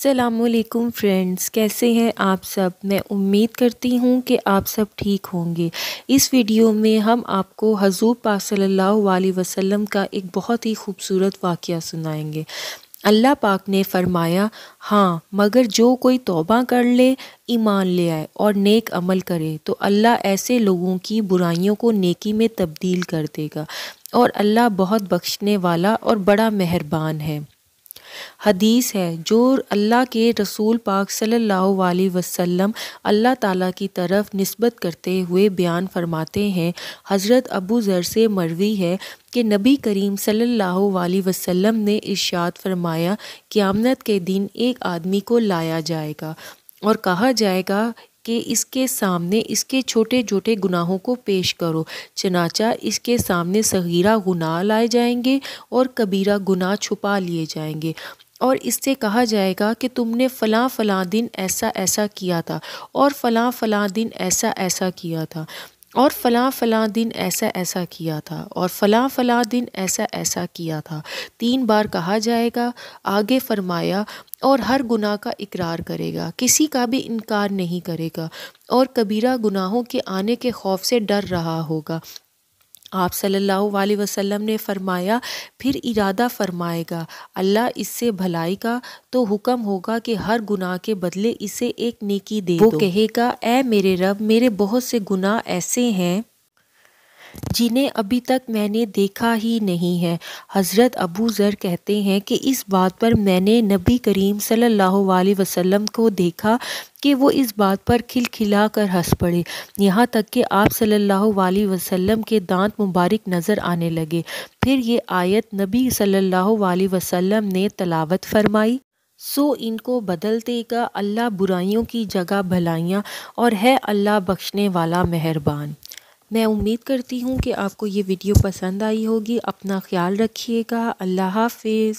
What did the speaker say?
السلام علیکم فرینڈز، کیسے ہیں آپ سب؟ میں امید کرتی ہوں کہ آپ سب ٹھیک ہوں گے۔ اس ویڈیو میں ہم آپ کو حضور پاک صلی اللہ علیہ وسلم کا ایک بہت ہی خوبصورت واقعہ سنائیں گے۔ اللہ پاک نے فرمایا، ہاں مگر جو کوئی توبہ کر لے، ایمان لے آئے اور نیک عمل کرے تو اللہ ایسے لوگوں کی برائیوں کو نیکی میں تبدیل کر دے گا، اور اللہ بہت بخشنے والا اور بڑا مہربان ہے۔ حدیث ہے جو اللہ کے رسول پاک صلی اللہ علیہ وسلم اللہ تعالیٰ کی طرف نسبت کرتے ہوئے بیان فرماتے ہیں۔ حضرت ابو ذر سے مروی ہے کہ نبی کریم صلی اللہ علیہ وسلم نے ارشاد فرمایا، قیامت کے دن ایک آدمی کو لایا جائے گا اور کہا جائے گا کہ اس کے سامنے اس کے چھوٹے چھوٹے گناہوں کو پیش کرو، چنانچہ اس کے سامنے صغیرہ گناہ لائے جائیں گے اور کبیرہ گناہ چھپا لیے جائیں گے، اور اس سے کہا جائے گا کہ تم نے فلاں فلاں دن ایسا ایسا کیا تھا، اور فلاں فلاں دن ایسا ایسا کیا تھا، اور فلاں فلاں دن ایسا ایسا کیا تھا، اور فلاں فلاں دن ایسا ایسا کیا تھا۔ 3 بار کہا جائے گا۔ آگے فرمایا، اور ہر گناہ کا اقرار کرے گا، کسی کا بھی انکار نہیں کرے گا، اور کبیرہ گناہوں کے آنے کے خوف سے ڈر رہا ہوگا۔ آپ صلی اللہ علیہ وسلم نے فرمایا، پھر ارادہ فرمائے گا اللہ اس سے بھلائی کا، تو حکم ہوگا کہ ہر گناہ کے بدلے اسے ایک نیکی دے دو۔ وہ کہے گا، اے میرے رب، میرے بہت سے گناہ ایسے ہیں جنہیں ابھی تک میں نے دیکھا ہی نہیں ہے۔ حضرت ابو ذر کہتے ہیں کہ اس بات پر میں نے نبی کریم صلی اللہ علیہ وسلم کو دیکھا کہ وہ اس بات پر کھلکھلا کر ہنس پڑے، یہاں تک کہ آپ صلی اللہ علیہ وسلم کے دانت مبارک نظر آنے لگے۔ پھر یہ آیت نبی صلی اللہ علیہ وسلم نے تلاوت فرمائی، سو ان کو بدل دے گا اللہ برائیوں کی جگہ بھلائیاں، اور ہے اللہ بخشنے والا مہربان۔ میں امید کرتی ہوں کہ آپ کو یہ ویڈیو پسند آئی ہوگی۔ اپنا خیال رکھیے گا۔ اللہ حافظ۔